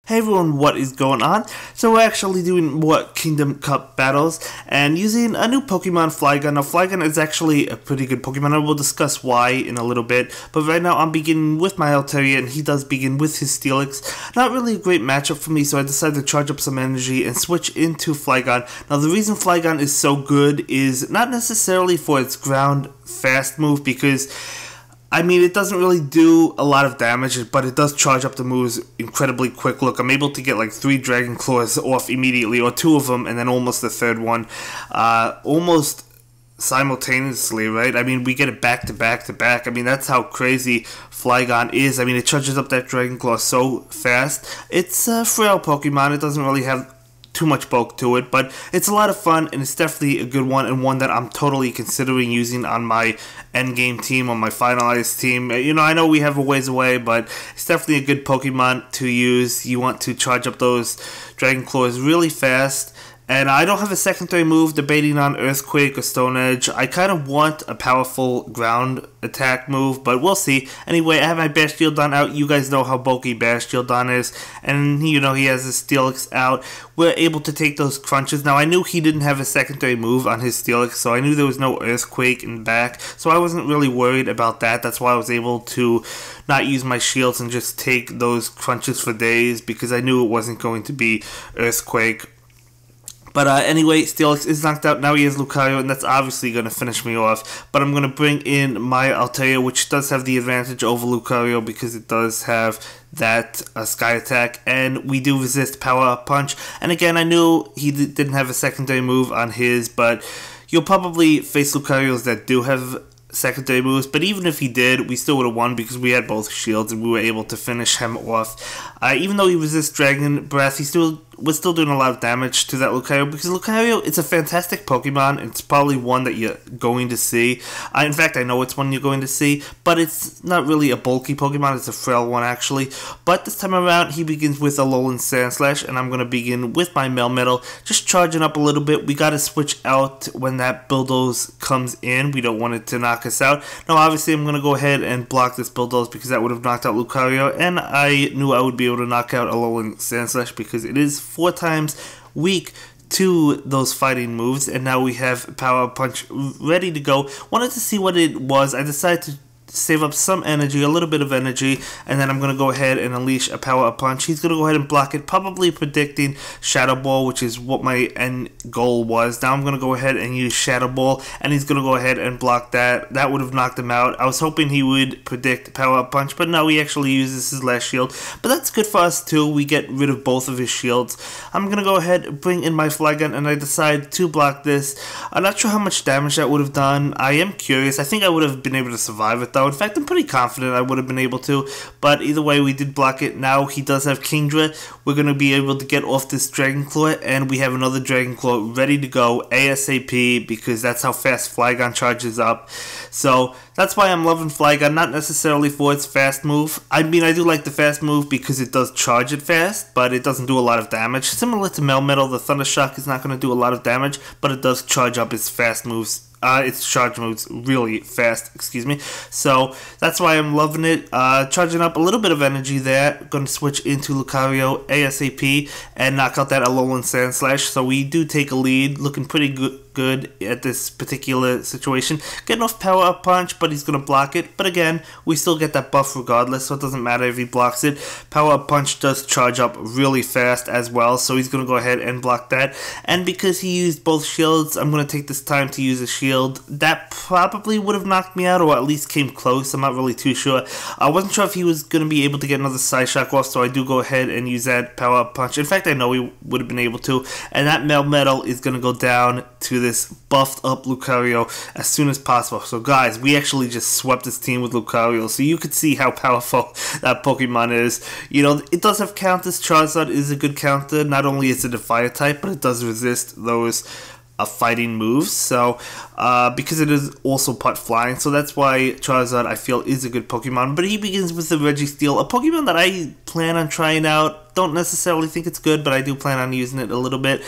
Hey everyone, what is going on? So we're actually doing more Kingdom Cup battles and using a new Pokemon, Flygon. Now Flygon is actually a pretty good Pokemon. I will discuss why in a little bit, but right now I'm beginning with my Altaria and he does begin with his Steelix. Not really a great matchup for me, so I decided to charge up some energy and switch into Flygon. Now the reason Flygon is so good is not necessarily for its ground fast move, because I mean, it doesn't really do a lot of damage, but it does charge up the moves incredibly quick. Look, I'm able to get like 3 Dragon Claws off immediately, or 2 of them, and then almost the third one, almost simultaneously, right? I mean, we get it back to back to back. I mean, that's how crazy Flygon is. I mean, it charges up that Dragon Claw so fast. It's a frail Pokemon. It doesn't really have too much bulk to it, but it's a lot of fun, and it's definitely a good one, and one that I'm totally considering using on my endgame team, on my finalized team. You know, I know we have a ways away, but it's definitely a good Pokemon to use. You want to charge up those Dragon Claws really fast. And I don't have a secondary move, debating on Earthquake or Stone Edge. I kind of want a powerful ground attack move, but we'll see. Anyway, I have my Bastiodon out. You guys know how bulky Bastiodon is. And, you know, he has his Steelix out. We're able to take those crunches. Now, I knew he didn't have a secondary move on his Steelix, so I knew there was no Earthquake in the back. So I wasn't really worried about that. That's why I was able to not use my shields and just take those crunches for days, because I knew it wasn't going to be Earthquake. But anyway, Steelix is knocked out. Now he has Lucario, and that's obviously going to finish me off. But I'm going to bring in my Altaria, which does have the advantage over Lucario because it does have that Sky Attack. And we do resist Power Up Punch. And again, I knew he didn't have a secondary move on his, but you'll probably face Lucarios that do have secondary moves, but even if he did, we still would have won because we had both shields and we were able to finish him off. Even though he resists Dragon Breath, he was still doing a lot of damage to that Lucario, because Lucario, it's a fantastic Pokemon. It's probably one that you're going to see. In fact, I know it's one you're going to see, but it's not really a bulky Pokemon. It's a frail one, actually. But this time around, he begins with a Alolan Sandslash, and I'm going to begin with my Melmetal, just charging up a little bit. We got to switch out when that Bulldoze comes in. We don't want it to knock us out. Now, obviously, I'm going to go ahead and block this Bulldoze because that would have knocked out Lucario, and I knew I would be able to knock out Alolan Sandslash because it is 4 times weak to those fighting moves. And now we have Power Punch ready to go. Wanted to see what it was. I decided to save up some energy, a little bit of energy, and then I'm going to go ahead and unleash a Power Up Punch. He's going to go ahead and block it, probably predicting Shadow Ball, which is what my end goal was. Now I'm going to go ahead and use Shadow Ball, and he's going to go ahead and block that. That would have knocked him out. I was hoping he would predict Power Up Punch, but no, he actually uses his last shield. But that's good for us too. We get rid of both of his shields. I'm going to go ahead and bring in my Flygon, and I decide to block this. I'm not sure how much damage that would have done. I am curious. I think I would have been able to survive it though. In fact, I'm pretty confident I would have been able to, but either way, we did block it. Now he does have Kingdra. We're going to be able to get off this Dragon Claw, and we have another Dragon Claw ready to go ASAP, because that's how fast Flygon charges up. So that's why I'm loving Flygon, not necessarily for its fast move. I mean, I do like the fast move because it does charge it fast, but it doesn't do a lot of damage. Similar to Melmetal, the Thunder Shock is not going to do a lot of damage, but it does charge up its fast moves. Its charge moves really fast, excuse me. So that's why I'm loving it. Charging up a little bit of energy there. Going to switch into Lucario ASAP and knock out that Alolan Sandslash. So we do take a lead, looking pretty good at this particular situation. Getting off Power Up Punch, but he's going to block it. But again, we still get that buff regardless, so it doesn't matter if he blocks it. Power Up Punch does charge up really fast as well, so he's going to go ahead and block that. And because he used both shields, I'm going to take this time to use a shield. That probably would have knocked me out, or at least came close. I'm not really too sure. I wasn't sure if he was going to be able to get another Side Shock off, so I do go ahead and use that Power Up Punch. In fact, I know he would have been able to. And that Melmetal is going to go down to this buffed up Lucario as soon as possible. So guys, we actually just swept this team with Lucario, so you could see how powerful that Pokemon is. You know, it does have counters. Charizard is a good counter. Not only is it a fire type, but it does resist those fighting moves, so because it is also part flying, so that's why Charizard I feel is a good Pokemon. But he begins with the Registeel, a Pokemon that I plan on trying out. Don't necessarily think it's good, but I do plan on using it a little bit.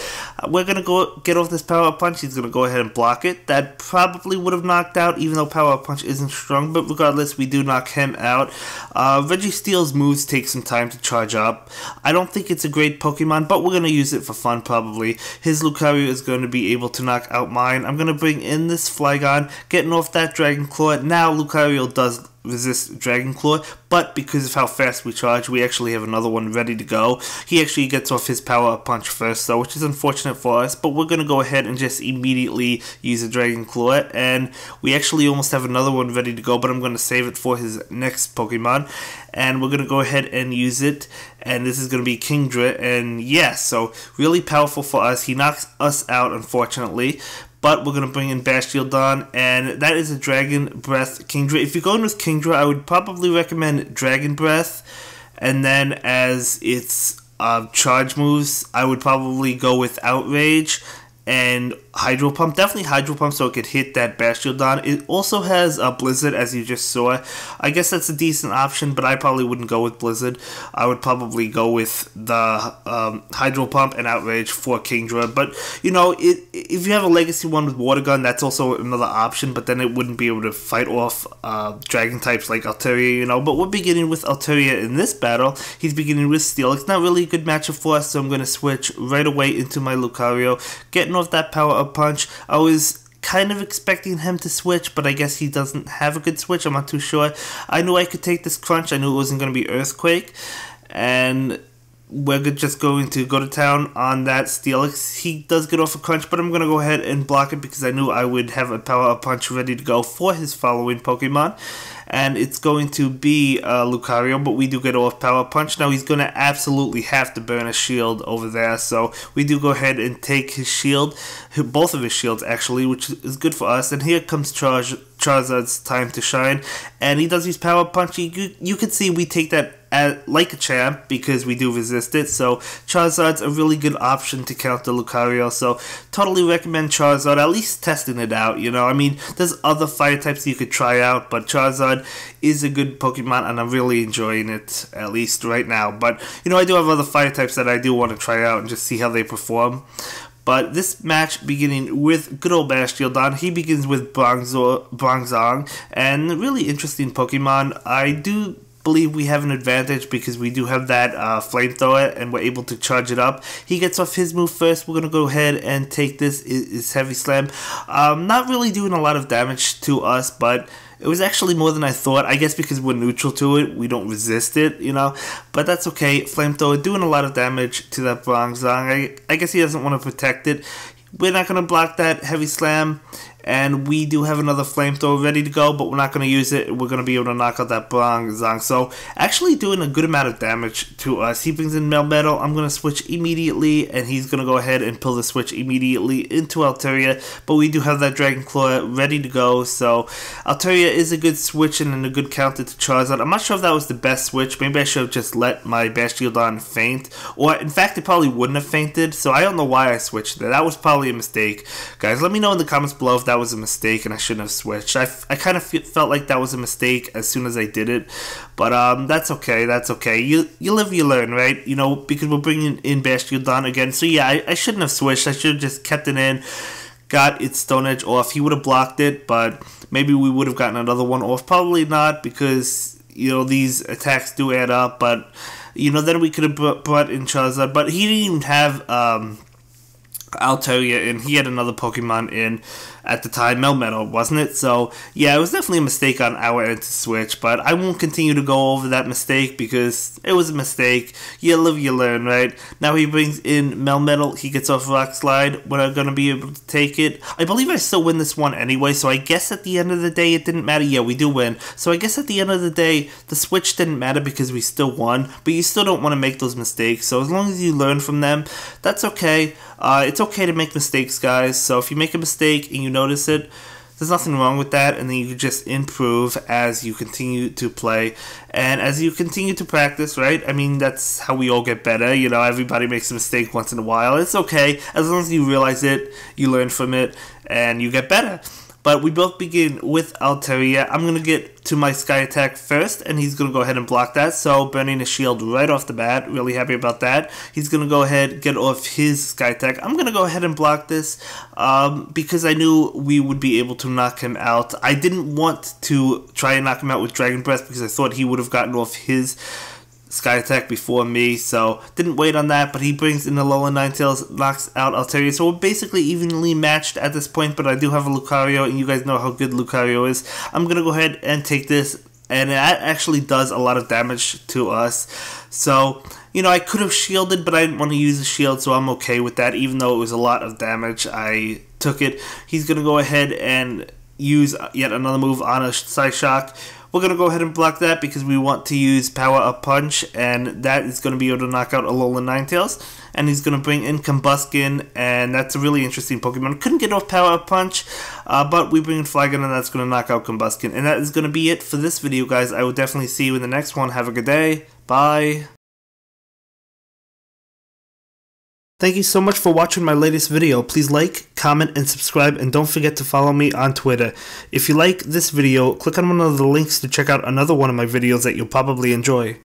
We're going to go get off this Power Up Punch. He's going to go ahead and block it. That probably would have knocked out, even though Power Up Punch isn't strong, but regardless, we do knock him out. Registeel's moves take some time to charge up. I don't think it's a great Pokemon, but we're going to use it for fun probably. His Lucario is going to be able to knock out mine. I'm going to bring in this Flygon, getting off that Dragon Claw. Now Lucario does resist Dragon Claw, but because of how fast we charge, we actually have another one ready to go. He actually gets off his Power Up Punch first, though, which is unfortunate for us, but we're going to go ahead and just immediately use a Dragon Claw, and we actually almost have another one ready to go, but I'm going to save it for his next Pokemon, and we're going to go ahead and use it, and this is going to be Kingdra, and yeah, so really powerful for us. He knocks us out, unfortunately, but we're going to bring in Bastiodon, and that is a Dragon Breath Kingdra. If you're going with Kingdra, I would probably recommend Dragon Breath, and then as its charge moves, I would probably go with Outrage and Hydro Pump. Definitely Hydro Pump so it could hit that Bastiodon. It also has a Blizzard, as you just saw. I guess that's a decent option, but I probably wouldn't go with Blizzard. I would probably go with the Hydro Pump and Outrage for Kingdra. But, you know, if you have a Legacy one with Water Gun, that's also another option, but then it wouldn't be able to fight off Dragon types like Altaria, you know. But we're beginning with Altaria in this battle. He's beginning with Steel. It's not really a good matchup for us, so I'm going to switch right away into my Lucario, getting off that Power Up Punch. I was kind of expecting him to switch, but I guess he doesn't have a good switch. I'm not too sure. I knew I could take this Crunch. I knew it wasn't going to be Earthquake, and we're just going to go to town on that Steelix. He does get off a Crunch, but I'm going to go ahead and block it because I knew I would have a Power Up Punch ready to go for his following Pokemon. And it's going to be Lucario, but we do get off Power Punch. Now he's going to absolutely have to burn a shield over there, so we do go ahead and take his shield, both of his shields actually, which is good for us. And here comes Charizard's time to shine, and he does his Power Punch. You can see we take that like a champ because we do resist it, so Charizard's a really good option to counter Lucario, so totally recommend Charizard, at least testing it out, you know. I mean, there's other fire types you could try out, but Charizard is a good Pokemon, and I'm really enjoying it, at least right now. But, you know, I do have other fire types that I do want to try out and just see how they perform. But this match beginning with good old Bastiodon, he begins with Bronzong, and really interesting Pokemon. I do believe we have an advantage because we do have that flamethrower and we're able to charge it up. He gets off his move first. We're going to go ahead and take this. Is Heavy Slam. Not really doing a lot of damage to us, but it was actually more than I thought. I guess because we're neutral to it, we don't resist it, you know. But that's okay. Flamethrower doing a lot of damage to that Bronzong. I guess he doesn't want to protect it. We're not going to block that Heavy Slam. And we do have another Flamethrower ready to go, but we're not going to use it. We're going to be able to knock out that Bronzong. So, actually doing a good amount of damage to us. He brings in Melmetal. I'm going to switch immediately, and he's going to go ahead and pull the switch immediately into Altaria. But we do have that Dragon Claw ready to go. So, Altaria is a good switch and a good counter to Charizard. I'm not sure if that was the best switch. Maybe I should have just let my Bastiodon faint. Or, in fact, it probably wouldn't have fainted. So, I don't know why I switched there. That was probably a mistake. Guys, let me know in the comments below if that was a mistake and I shouldn't have switched. I kind of felt like that was a mistake as soon as I did it, but that's okay. That's okay. You live, you learn, right? You know, because we're bringing in Bastiodon again. So yeah, I shouldn't have switched. I should have just kept it in, got its Stone Edge off. He would have blocked it, but maybe we would have gotten another one off. Probably not, because you know these attacks do add up. But you know, then we could have brought in Charizard, but he didn't even have Altaria, and he had another Pokemon in at the time, Melmetal, wasn't it? So, yeah, it was definitely a mistake on our end to switch, but I won't continue to go over that mistake because it was a mistake. You live, you learn, right? Now he brings in Melmetal, he gets off Rock Slide. We're going to be able to take it. I believe I still win this one anyway, so I guess at the end of the day it didn't matter. Yeah, we do win. So I guess at the end of the day, the switch didn't matter because we still won, but you still don't want to make those mistakes. So as long as you learn from them, that's okay. It's okay to make mistakes, guys. So if you make a mistake and you notice it, there's nothing wrong with that, and then you just improve as you continue to play and as you continue to practice, right? I mean, that's how we all get better. You know, everybody makes a mistake once in a while. It's okay. As long as you realize it, you learn from it, and you get better. But we both begin with Altaria. I'm going to get to my Sky Attack first, and he's going to go ahead and block that. So burning a shield right off the bat. Really happy about that. He's going to go ahead, get off his Sky Attack. I'm going to go ahead and block this because I knew we would be able to knock him out. I didn't want to try and knock him out with Dragon Breath because I thought he would have gotten off his Sky Attack before me, so didn't wait on that, but he brings in the Alolan Ninetales, knocks out Altaria, so we're basically evenly matched at this point, but I do have a Lucario, and you guys know how good Lucario is. I'm going to go ahead and take this, and that actually does a lot of damage to us, so, you know, I could have shielded, but I didn't want to use a shield, so I'm okay with that, even though it was a lot of damage, I took it. He's going to go ahead and use yet another move on a Psyshock. We're going to go ahead and block that because we want to use Power Up Punch, and that is going to be able to knock out Alolan Ninetales. And he's going to bring in Combuskin, and that's a really interesting Pokemon. Couldn't get off Power Up Punch, but we bring in Flygon, and that's going to knock out Combuskin. And that is going to be it for this video, guys. I will definitely see you in the next one. Have a good day. Bye. Thank you so much for watching my latest video. Please like, comment, and subscribe, and don't forget to follow me on Twitter. If you like this video, click on one of the links to check out another one of my videos that you'll probably enjoy.